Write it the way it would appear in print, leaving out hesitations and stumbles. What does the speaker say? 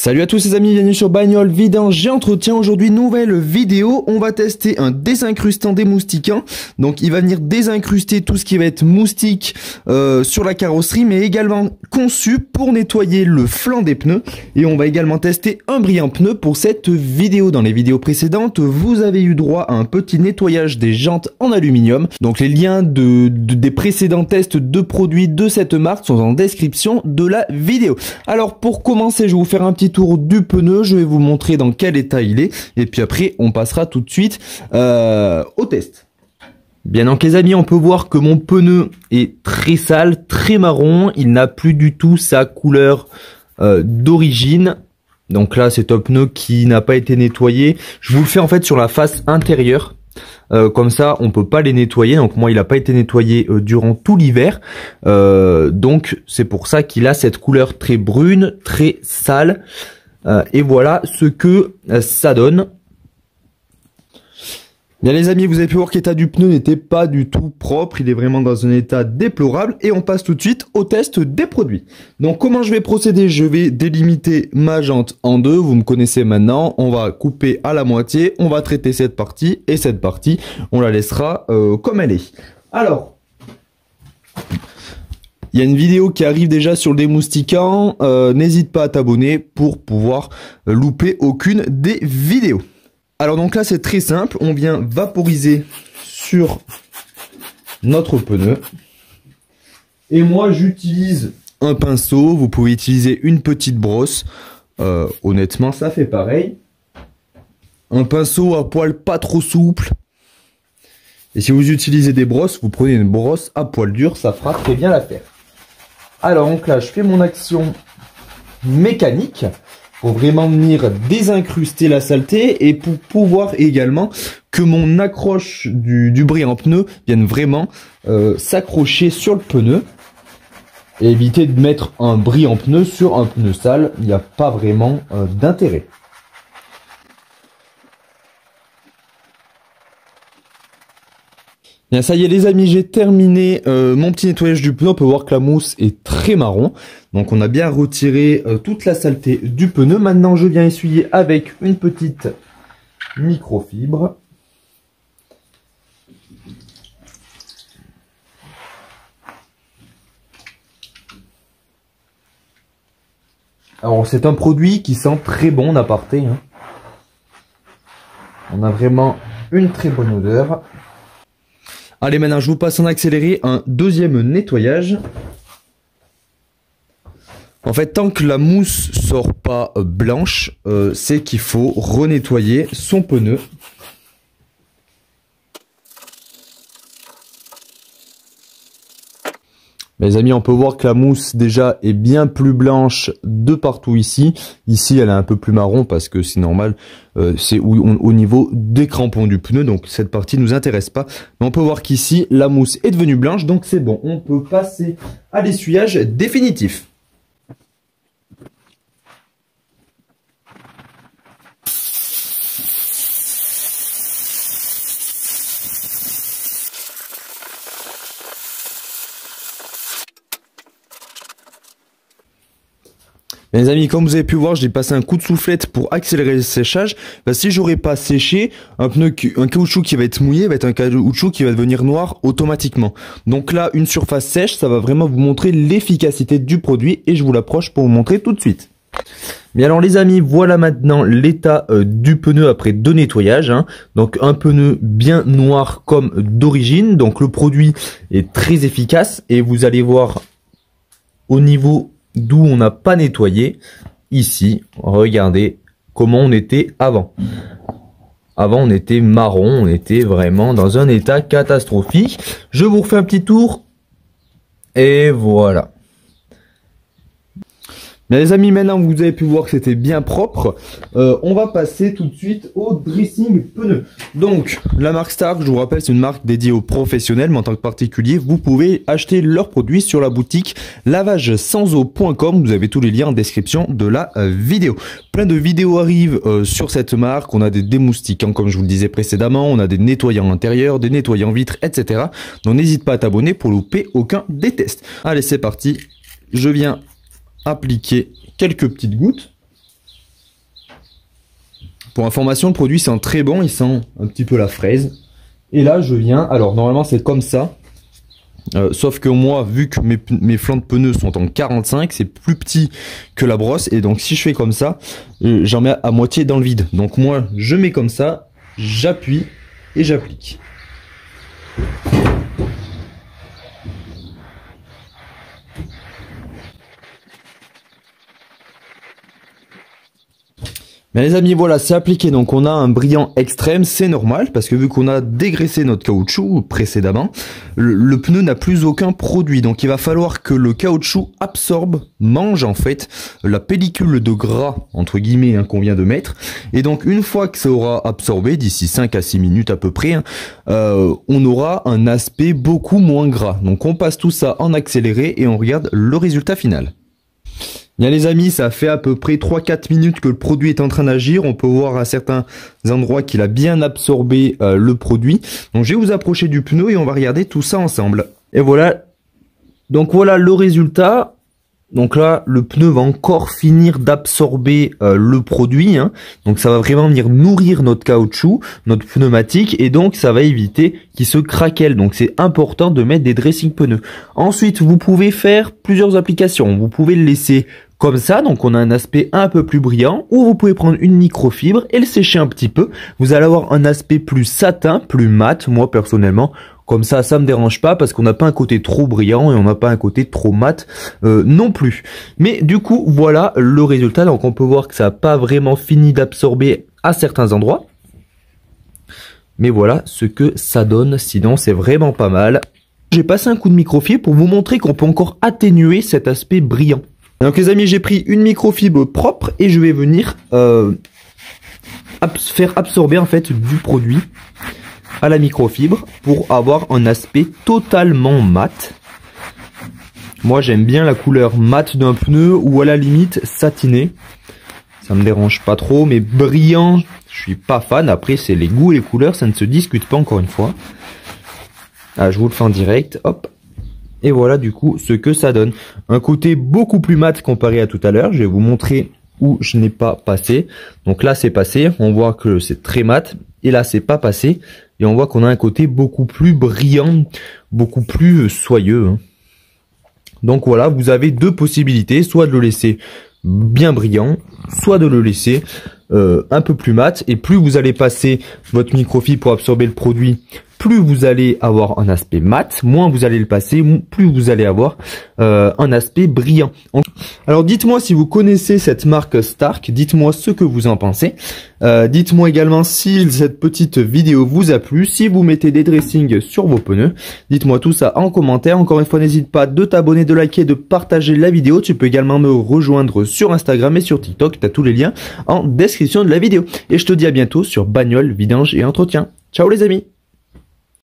Salut à tous les amis, bienvenue sur Bagnole Vidange. J'entretiens aujourd'hui une nouvelle vidéo. On va tester un désincrustant démoustiquant. Donc il va venir désincruster tout ce qui va être moustique sur la carrosserie, mais également conçu pour nettoyer le flanc des pneus. Et on va également tester un brillant pneu pour cette vidéo. Dans les vidéos précédentes, vous avez eu droit à un petit nettoyage des jantes en aluminium. Donc les liens des précédents tests de produits de cette marque sont en description de la vidéo. Alors pour commencer, je vais vous faire un petit tour du pneu, je vais vous montrer dans quel état il est, et puis après on passera tout de suite au test. Bien donc les amis, on peut voir que mon pneu est très sale, très marron, il n'a plus du tout sa couleur d'origine. Donc là c'est un pneu qui n'a pas été nettoyé. Je vous le fais en fait sur la face intérieure. Comme ça on peut pas les nettoyer, donc moi il n'a pas été nettoyé durant tout l'hiver, donc c'est pour ça qu'il a cette couleur très brune, très sale, et voilà ce que ça donne. Bien les amis, vous avez pu voir que l'état du pneu n'était pas du tout propre, il est vraiment dans un état déplorable, et on passe tout de suite au test des produits. Donc comment je vais procéder? Je vais délimiter ma jante en deux, vous me connaissez maintenant, on va couper à la moitié, on va traiter cette partie, et cette partie, on la laissera comme elle est. Alors, il y a une vidéo qui arrive déjà sur le démoustiquant, n'hésite pas à t'abonner pour pouvoir louper aucune des vidéos. Alors donc là c'est très simple, on vient vaporiser sur notre pneu. Et moi j'utilise un pinceau, vous pouvez utiliser une petite brosse, honnêtement ça fait pareil. Un pinceau à poil pas trop souple. Et si vous utilisez des brosses, vous prenez une brosse à poil dur, ça fera très bien l'affaire. Alors donc là je fais mon action mécanique. Pour vraiment venir désincruster la saleté et pour pouvoir également que mon accroche du brillant pneu vienne vraiment s'accrocher sur le pneu et éviter de mettre un brillant pneu sur un pneu sale, il n'y a pas vraiment d'intérêt. Bien ça y est les amis, j'ai terminé mon petit nettoyage du pneu. On peut voir que la mousse est très marron. Donc on a bien retiré toute la saleté du pneu. Maintenant je viens essuyer avec une petite microfibre. Alors c'est un produit qui sent très bon en aparté, hein. On a vraiment une très bonne odeur. Allez, maintenant, je vous passe en accéléré un deuxième nettoyage. En fait, tant que la mousse sort pas blanche, c'est qu'il faut renettoyer son pneu. Les amis, on peut voir que la mousse déjà est bien plus blanche de partout ici. Ici, elle est un peu plus marron parce que c'est normal. C'est au niveau des crampons du pneu. Donc, cette partie ne nous intéresse pas. Mais on peut voir qu'ici, la mousse est devenue blanche. Donc, c'est bon. On peut passer à l'essuyage définitif. Les amis, comme vous avez pu voir, j'ai passé un coup de soufflette pour accélérer le séchage. Bah, si j'aurais pas séché, un caoutchouc qui va être mouillé va être un caoutchouc qui va devenir noir automatiquement. Donc là, une surface sèche, ça va vraiment vous montrer l'efficacité du produit et je vous l'approche pour vous montrer tout de suite. Bien alors les amis, voilà maintenant l'état du pneu après deux nettoyages, hein. Donc un pneu bien noir comme d'origine. Donc le produit est très efficace et vous allez voir au niveau d'où on n'a pas nettoyé, ici, regardez comment on était avant. Avant on était marron, on était vraiment dans un état catastrophique. Je vous refais un petit tour, et voilà. Bien les amis, maintenant vous avez pu voir que c'était bien propre, on va passer tout de suite au dressing pneu. Donc la marque Stark, je vous rappelle, c'est une marque dédiée aux professionnels, mais en tant que particulier, vous pouvez acheter leurs produits sur la boutique lavagesanseau.com. Vous avez tous les liens en description de la vidéo. Plein de vidéos arrivent sur cette marque, on a des démoustiquants comme je vous le disais précédemment, on a des nettoyants intérieurs, des nettoyants vitres, etc. Donc n'hésite pas à t'abonner pour louper aucun des tests. Allez c'est parti, je viens appliquer quelques petites gouttes. Pour information, le produit sent très bon, il sent un petit peu la fraise. Et là, je viens, alors normalement c'est comme ça. Sauf que moi, vu que mes flancs de pneus sont en 45, c'est plus petit que la brosse. Et donc si je fais comme ça, j'en mets à moitié dans le vide. Donc moi, je mets comme ça, j'appuie et j'applique. Mais les amis, voilà, c'est appliqué, donc on a un brillant extrême, c'est normal, parce que vu qu'on a dégraissé notre caoutchouc précédemment, le pneu n'a plus aucun produit, donc il va falloir que le caoutchouc absorbe, mange en fait, la pellicule de gras, entre guillemets, hein, qu'on vient de mettre, et donc une fois que ça aura absorbé, d'ici 5 à 6 minutes à peu près, hein, on aura un aspect beaucoup moins gras. Donc on passe tout ça en accéléré et on regarde le résultat final. Bien les amis, ça fait à peu près 3-4 minutes que le produit est en train d'agir. On peut voir à certains endroits qu'il a bien absorbé le produit. Donc je vais vous approcher du pneu et on va regarder tout ça ensemble. Et voilà. Donc voilà le résultat. Donc là, le pneu va encore finir d'absorber le produit. Hein. Donc ça va vraiment venir nourrir notre caoutchouc, notre pneumatique. Et donc ça va éviter qu'il se craquelle. Donc c'est important de mettre des dressings pneus. Ensuite, vous pouvez faire plusieurs applications. Vous pouvez le laisser comme ça, donc on a un aspect un peu plus brillant. Ou vous pouvez prendre une microfibre et le sécher un petit peu. Vous allez avoir un aspect plus satin, plus mat. Moi personnellement, comme ça me dérange pas parce qu'on n'a pas un côté trop brillant et on n'a pas un côté trop mat non plus. Mais du coup, voilà le résultat. Donc on peut voir que ça n'a pas vraiment fini d'absorber à certains endroits. Mais voilà ce que ça donne. Sinon, c'est vraiment pas mal. J'ai passé un coup de microfibre pour vous montrer qu'on peut encore atténuer cet aspect brillant. Donc les amis, j'ai pris une microfibre propre et je vais venir faire absorber en fait du produit à la microfibre pour avoir un aspect totalement mat. Moi j'aime bien la couleur mat d'un pneu ou à la limite satiné. Ça me dérange pas trop, mais brillant, je suis pas fan. Après c'est les goûts et les couleurs, ça ne se discute pas encore une fois. Ah, je vous le fais en direct, hop. Et voilà du coup ce que ça donne. Un côté beaucoup plus mat comparé à tout à l'heure. Je vais vous montrer où je n'ai pas passé. Donc là c'est passé, on voit que c'est très mat. Et là c'est pas passé. Et on voit qu'on a un côté beaucoup plus brillant, beaucoup plus soyeux. Hein. Donc voilà, vous avez deux possibilités. Soit de le laisser bien brillant, soit de le laisser un peu plus mat. Et plus vous allez passer votre microfibre pour absorber le produit, plus vous allez avoir un aspect mat, moins vous allez le passer, plus vous allez avoir un aspect brillant. Alors dites-moi si vous connaissez cette marque Stark, dites-moi ce que vous en pensez. Dites-moi également si cette petite vidéo vous a plu, si vous mettez des dressings sur vos pneus. Dites-moi tout ça en commentaire. Encore une fois, n'hésite pas de t'abonner, de liker, de partager la vidéo. Tu peux également me rejoindre sur Instagram et sur TikTok. Tu as tous les liens en description de la vidéo. Et je te dis à bientôt sur bagnole, vidange et entretien. Ciao les amis!